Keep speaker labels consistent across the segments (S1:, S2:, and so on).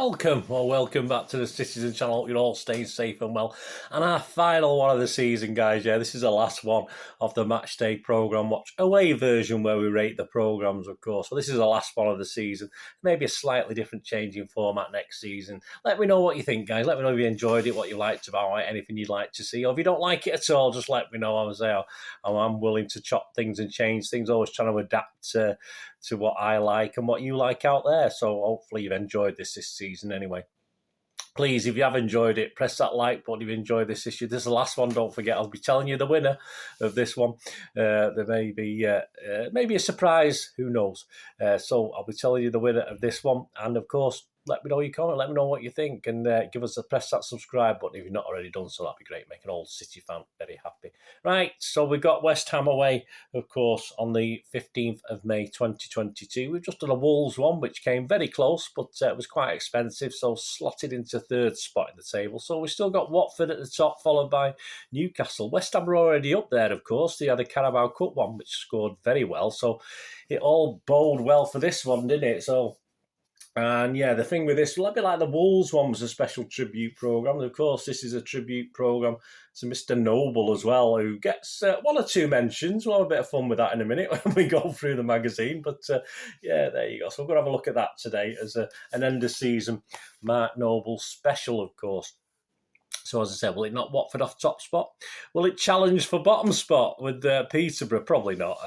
S1: Welcome back to the Citizen channel. Hope you're all staying safe and well. And our final one of the season, guys. Yeah, this is the last one of the Matchday programme watch away version where we rate the programmes, of course. So this is the last one of the season. Maybe a slightly different changing format next season. Let me know what you think, guys. Let me know if you enjoyed it, what you liked about it, anything you'd like to see. Or if you don't like it at all, just let me know. I'm willing to chop things and change things. Always trying to adapt to what I like and what you like out there. So hopefully you've enjoyed this season anyway. Please, if you have enjoyed it, press that like button if you enjoyed this issue. This is the last one, don't forget. I'll be telling you the winner of this one. There may be maybe a surprise, who knows. So I'll be telling you the winner of this one. And of course, let me know your comment, let me know what you think, and give us press that subscribe button if you've not already done so. That'd be great, make an old City fan very happy. Right, so we've got West Ham away, of course, on the 15th of May 2022. We've just done a Wolves one, which came very close, but it was quite expensive, so slotted into third spot in the table. So we've still got Watford at the top, followed by Newcastle. West Ham are already up there, of course. They had a Carabao Cup one, which scored very well, so it all bode well for this one, didn't it? And yeah, the thing with this, a little bit like the Wolves one was a special tribute programme. Of course, this is a tribute programme to Mr. Noble as well, who gets one or two mentions. We'll have a bit of fun with that in a minute when we go through the magazine. But yeah, there you go. So we're going to have a look at that today as an end of season Marc Noble special, of course. So as I said, will it knock Watford off top spot? Will it challenge for bottom spot with Peterborough? Probably not.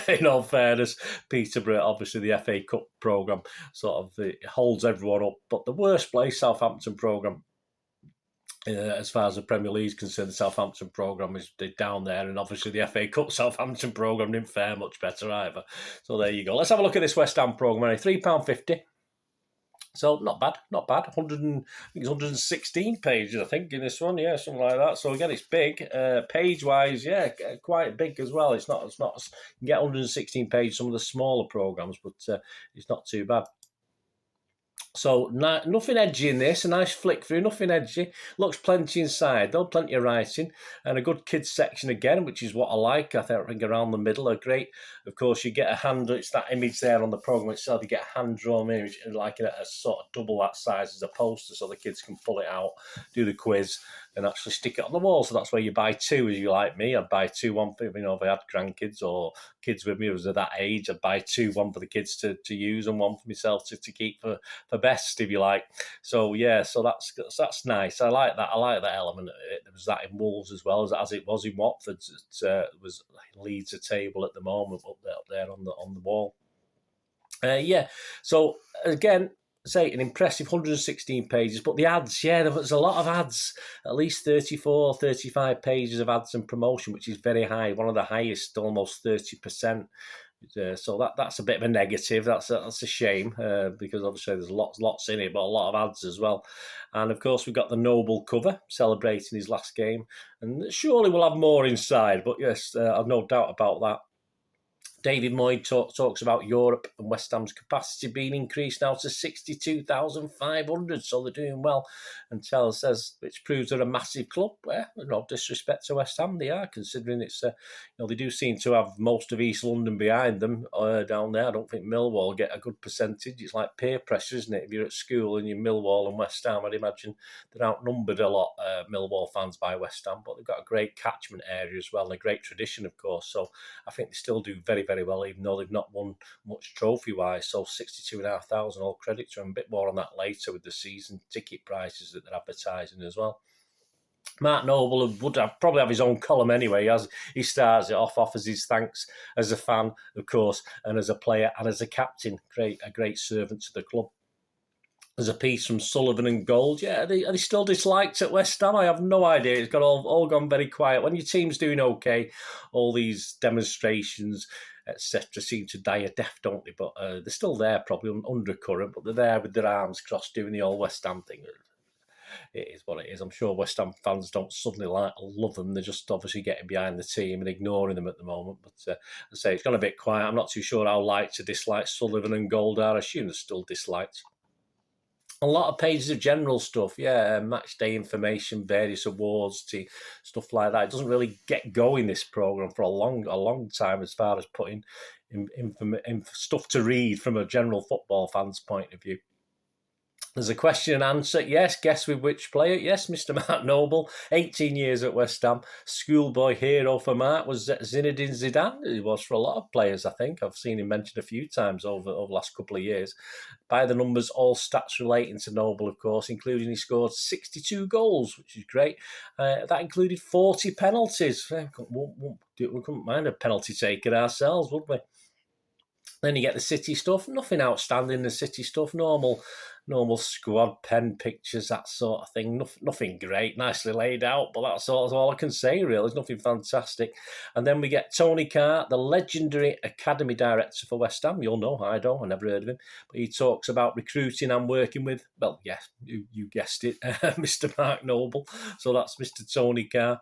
S1: In all fairness, Peterborough, obviously the FA Cup programme, sort of it holds everyone up. But the worst place, Southampton programme, as far as the Premier League is concerned, the Southampton programme is down there. And obviously the FA Cup Southampton programme didn't fare much better either. So there you go. Let's have a look at this West Ham programme. £3.50. So not bad. 116 pages, I think, in this one. Yeah, something like that. So again, it's big. Page-wise, yeah, quite big as well. It's not. You can get 116 pages some of the smaller programmes, but it's not too bad. So nothing edgy in this, a nice flick through, nothing edgy. Looks plenty inside, though, plenty of writing. And a good kids section again, which is what I like. I think around the middle are great. Of course, you get a hand, it's that image there on the programme itself. You get a hand-drawn image, like a sort of double that size as a poster, so the kids can pull it out, do the quiz, and actually stick it on the wall. So that's where you buy two, as you like me. I'd buy two, one for, if I had grandkids or kids with me who was at that age, I'd buy two, one for the kids to use and one for myself to keep for best, if you like. So yeah, so that's nice. I like that. I like that element. There was that in Wolves as well as it was in Watford. It was Leeds a table at the moment up there on the wall. Yeah. So again, say an impressive 116 pages, but the ads, yeah, there was a lot of ads, at least 34, 35 pages of ads and promotion, which is very high, one of the highest, almost 30%. So that's a bit of a negative. That's a shame because obviously there's lots in it, but a lot of ads as well. And of course we've got the Noble cover celebrating his last game, and surely we'll have more inside. But yes, I've no doubt about that. David Moyes talks about Europe and West Ham's capacity being increased now to 62,500, so they're doing well. And Tell says, which proves they're a massive club. Well, no disrespect to West Ham, they are, considering it's they do seem to have most of East London behind them down there. I don't think Millwall get a good percentage. It's like peer pressure, isn't it? If you're at school and you're Millwall and West Ham, I'd imagine they're outnumbered a lot, Millwall fans by West Ham, but they've got a great catchment area as well, and a great tradition, of course. So I think they still do very, very well, even though they've not won much trophy-wise. So 62,500, all credit to them. A bit more on that later with the season ticket prices that they're advertising as well. Marc Noble would probably have his own column anyway, as he starts it offers his thanks as a fan, of course, and as a player and as a captain. A great servant to the club. There's a piece from Sullivan and Gold. Yeah, are they still disliked at West Ham? I have no idea. It's got all gone very quiet. When your team's doing okay, all these demonstrations, etc., seem to die a death, don't they? But they're still there, probably undercurrent, but they're there with their arms crossed doing the old West Ham thing. It is what it is. I'm sure West Ham fans don't suddenly love them. They're just obviously getting behind the team and ignoring them at the moment. But I say it's gone a bit quiet. I'm not too sure how liked or disliked Sullivan and Gold are. I assume they're still disliked. A lot of pages of general stuff, yeah, match day information, various awards, stuff like that. It doesn't really get going, this programme, for a long time as far as putting stuff to read from a general football fan's point of view. There's a question and answer. Yes, guess with which player? Yes, Mr. Marc Noble, 18 years at West Ham. Schoolboy hero for Marc was Zinedine Zidane. He was for a lot of players, I think. I've seen him mentioned a few times over the last couple of years. By the numbers, all stats relating to Noble, of course, including he scored 62 goals, which is great. That included 40 penalties. We couldn't mind a penalty taker ourselves, would we? Then you get the City stuff. Nothing outstanding. The City stuff, normal squad, pen pictures, that sort of thing. Nothing great, nicely laid out, but that's all I can say, really. There's nothing fantastic. And then we get Tony Carr, the legendary academy director for West Ham. You'll know, I don't, I never heard of him. But he talks about recruiting and working with, well, yes, you guessed it, Mr. Marc Noble. So that's Mr. Tony Carr.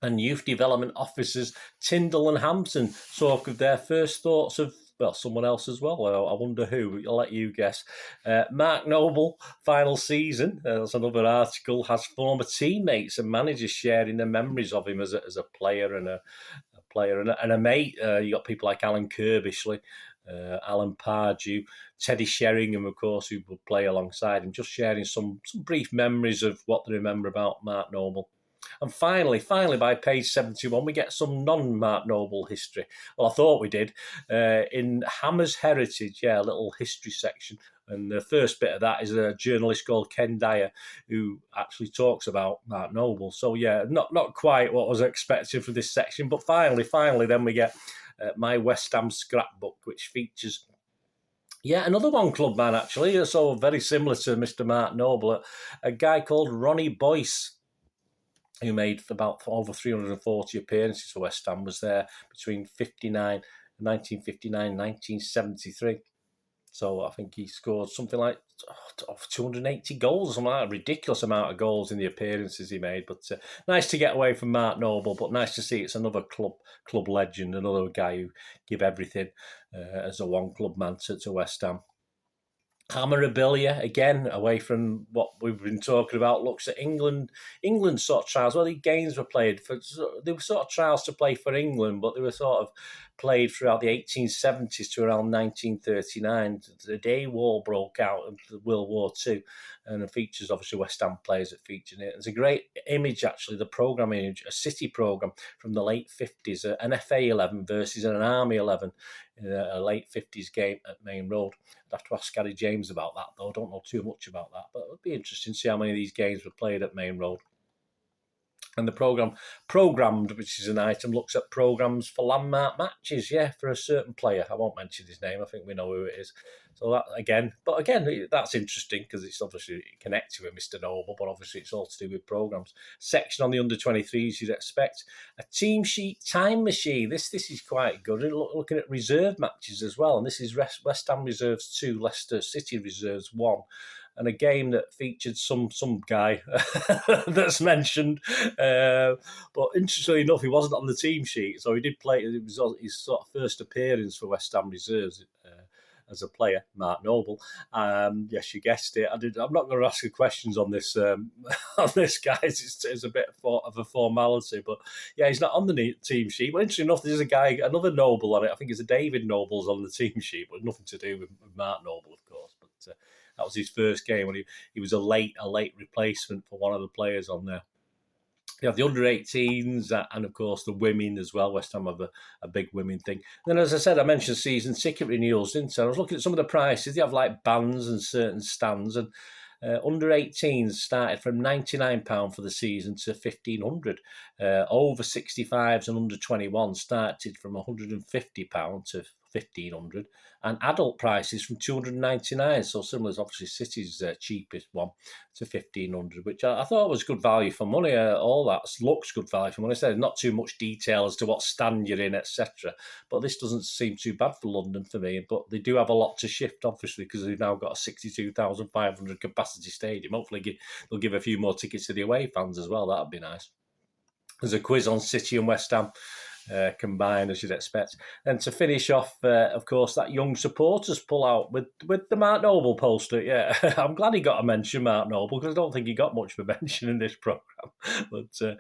S1: And youth development officers Tyndall and Hampton talk of their first thoughts of, well, someone else as well. I wonder who. I'll let you guess. Marc Noble, final season. That's another article. Has former teammates and managers sharing their memories of him as a player and a mate. You got people like Alan Kirbishley, Alan Pardew, Teddy Sheringham, of course, who would play alongside him. Just sharing some brief memories of what they remember about Marc Noble. And finally, by page 71, we get some non-Marc Noble history. Well, I thought we did. In Hammer's Heritage, a little history section. And the first bit of that is a journalist called Ken Dyer, who actually talks about Marc Noble. So, not quite what I was expecting for this section. But finally, then we get my West Ham scrapbook, which features... another one club man, actually. So very similar to Mr. Marc Noble. A guy called Ronnie Boyce, who made about over 340 appearances for West Ham, was there between 1959 and 1973. So I think he scored something like 280 goals or something like that. A ridiculous amount of goals in the appearances he made. But nice to get away from Marc Noble, but nice to see it's another club legend, another guy who give everything as a one-club man to West Ham. Memorabilia, again, away from what we've been talking about, looks at England sort of trials. Well, the games were played they were sort of trials to play for England, but they were sort of played throughout the 1870s to around 1939. The day war broke out of World War II, and it features obviously West Ham players that feature in it. It's a great image, actually, the programme image, a City programme from the late 50s, an FA 11 versus an Army 11 in a late 50s game at Main Road. I'd have to ask Gary James about that, though. I don't know too much about that, but it would be interesting to see how many of these games were played at Main Road. And the programmed, which is an item, looks at programmes for landmark matches, for a certain player. I won't mention his name. I think we know who it is. So that again, that's interesting because it's obviously connected with Mr. Noble, but obviously it's all to do with programmes. Section on the under-23s, you'd expect. A team sheet time machine. This is quite good. Looking at reserve matches as well. And this is West Ham reserves 2, Leicester City reserves 1. And a game that featured some guy that's mentioned. But interestingly enough, he wasn't on the team sheet. So he did play. It was his sort of first appearance for West Ham reserves as a player, Marc Noble. Yes, you guessed it. I'm not going to ask you questions on this, on this, guys. It's a bit of a formality. But, he's not on the team sheet. Well, interesting enough, there's a guy, another Noble on it. I think it's a David Noble's on the team sheet, but nothing to do with Marc Noble, of course. But that was his first game when he was a late replacement for one of the players on there. You have the under-18s and, of course, the women as well. West Ham have a big women thing. And then, as I said, I mentioned season ticket renewals, didn't I? I was looking at some of the prices. They have, like, bands and certain stands. And under-18s started from £99 for the season to £1,500. Over 65s and under-21 started from £150 to £1,500, and adult prices from £299. So similar, obviously, City's cheapest one to £1,500, which I thought was good value for money. All that looks good value for money. I said not too much detail as to what stand you're in, etc. But this doesn't seem too bad for London for me. But they do have a lot to shift, obviously, because they've now got a 62,500 capacity stadium. Hopefully, they'll give a few more tickets to the away fans as well. That'd be nice. There's a quiz on City and West Ham. Combined, as you'd expect. And to finish off, of course, that young supporters pull out with the Marc Noble poster. I'm glad he got a mention, Marc Noble, because I don't think he got much of a mention in this programme. But so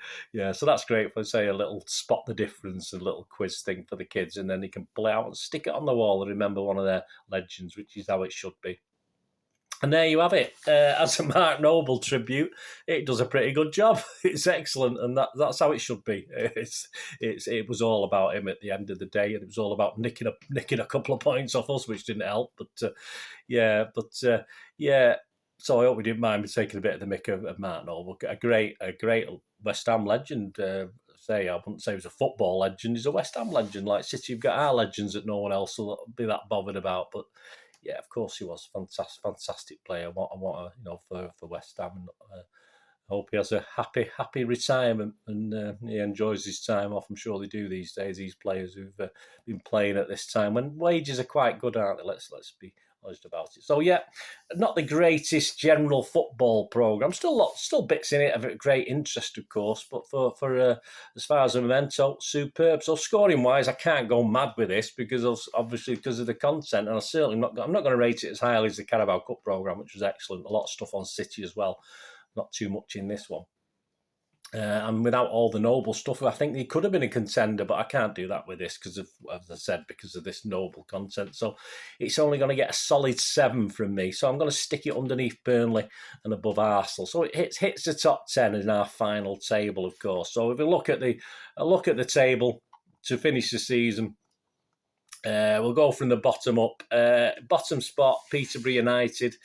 S1: that's great for, say, a little spot the difference, a little quiz thing for the kids, and then they can pull it out and stick it on the wall and remember one of their legends, which is how it should be. And there you have it. As a Mark Noble tribute, it does a pretty good job. It's excellent, and that's how it should be. It was all about him at the end of the day, and it was all about nicking a couple of points off us, which didn't help. But yeah. So I hope we didn't mind me taking a bit of the mick of Mark Noble. A great West Ham legend. I wouldn't say he was a football legend. He's a West Ham legend. Like City, you've got our legends that no one else will be that bothered about, but. Yeah, of course he was fantastic player. What for West Ham. I hope he has a happy retirement and he enjoys his time off. I'm sure they do these days. These players who've been playing at this time when wages are quite good, aren't they? Let's be honest about it. So yeah, not the greatest general football program. Still bits in it of great interest, of course. But for as far as a memento, superb. So scoring wise, I can't go mad with this because of the content, and I'm not going to rate it as highly as the Carabao Cup program, which was excellent. A lot of stuff on City as well. Not too much in this one. And without all the Noble stuff, I think he could have been a contender, but I can't do that with this because of, as I said, because of this Noble content. So it's only going to get a solid 7 from me. So I'm going to stick it underneath Burnley and above Arsenal. So it hits the top 10 in our final table, of course. So if we look at the table to finish the season, we'll go from the bottom up. Bottom spot, Peterborough United.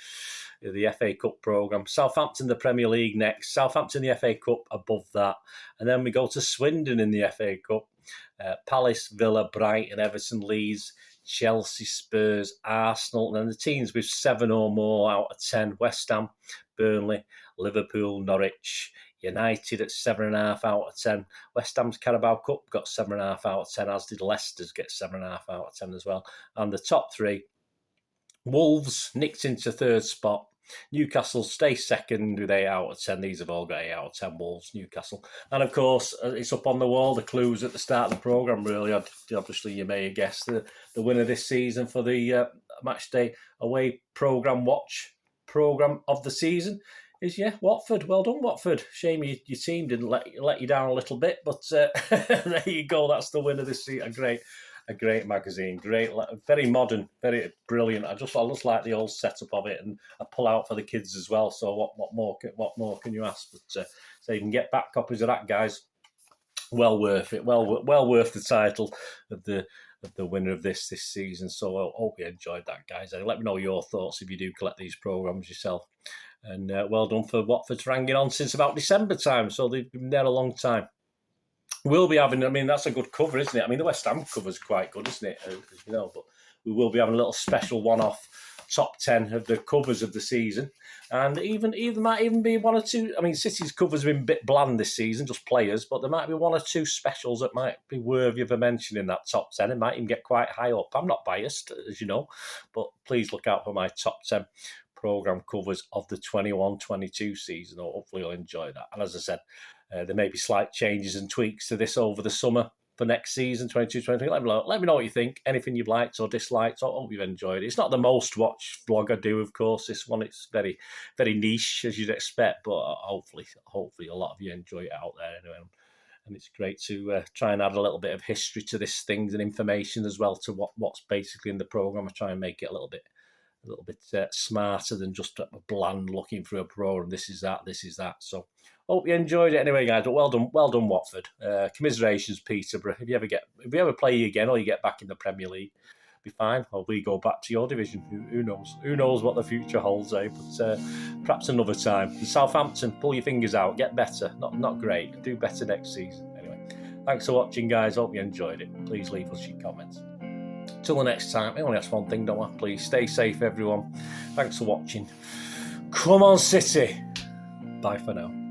S1: The FA Cup programme. Southampton, the Premier League next. Southampton, the FA Cup above that. And then we go to Swindon in the FA Cup. Palace, Villa, Brighton, Everton, Leeds, Chelsea, Spurs, Arsenal. And then the teams with 7 or more out of 10. West Ham, Burnley, Liverpool, Norwich, United at 7.5 out of 10. West Ham's Carabao Cup got 7.5 out of 10, as did Leicester's get 7.5 out of 10 as well. And the top 3, Wolves nicked into 3rd spot. Newcastle stay second with 8 out of 10. These have all got 8 out of 10, Wolves, Newcastle. And of course, it's up on the wall, the clues at the start of the programme, really. Obviously, you may have guessed the winner this season for the Matchday away watch programme of the season is, Watford. Well done, Watford. Shame your team didn't let you down a little bit, but there you go. That's the winner this season. A great magazine, very modern, very brilliant. I just like the old setup of it, and I pull out for the kids as well. So what more can you ask? But so you can get back copies of that, guys. Well worth it. Well worth the title of the winner of this season. So I hope you enjoyed that, guys. Let me know your thoughts if you do collect these programs yourself. And well done for Watford for hanging on since about December time. So they've been there a long time. We'll be having, that's a good cover, isn't it? The West Ham cover's quite good, isn't it? As you know, but we will be having a little special one-off top 10 of the covers of the season. And even might even be 1 or 2. City's covers have been a bit bland this season, just players, but there might be 1 or 2 specials that might be worthy of a mention in that top 10. It might even get quite high up. I'm not biased, as you know, but please look out for my top 10 programme covers of the 21-22 season. Hopefully you'll enjoy that. And as I said, there may be slight changes and tweaks to this over the summer for next season, 22-23. Let me know what you think. Anything you've liked or disliked. I hope you've enjoyed it. It's not the most watched vlog I do, of course. This one, it's very, very niche, as you'd expect, but hopefully a lot of you enjoy it out there anyway. And it's great to try and add a little bit of history to this things and information as well to what's basically in the programme. I try and make it a little bit smarter than just a bland looking through a program. This is that. So hope you enjoyed it anyway, guys. But well done, Watford. Commiserations, Peterborough. If we ever play you again or you get back in the Premier League, be fine. Or we go back to your division. Who knows? Who knows what the future holds, eh? But perhaps another time. And Southampton, pull your fingers out. Get better. Not great. Do better next season. Anyway, thanks for watching, guys. Hope you enjoyed it. Please leave us your comments. Till the next time, I only ask one thing, don't I? Please stay safe, everyone. Thanks for watching. Come on, City. Bye for now.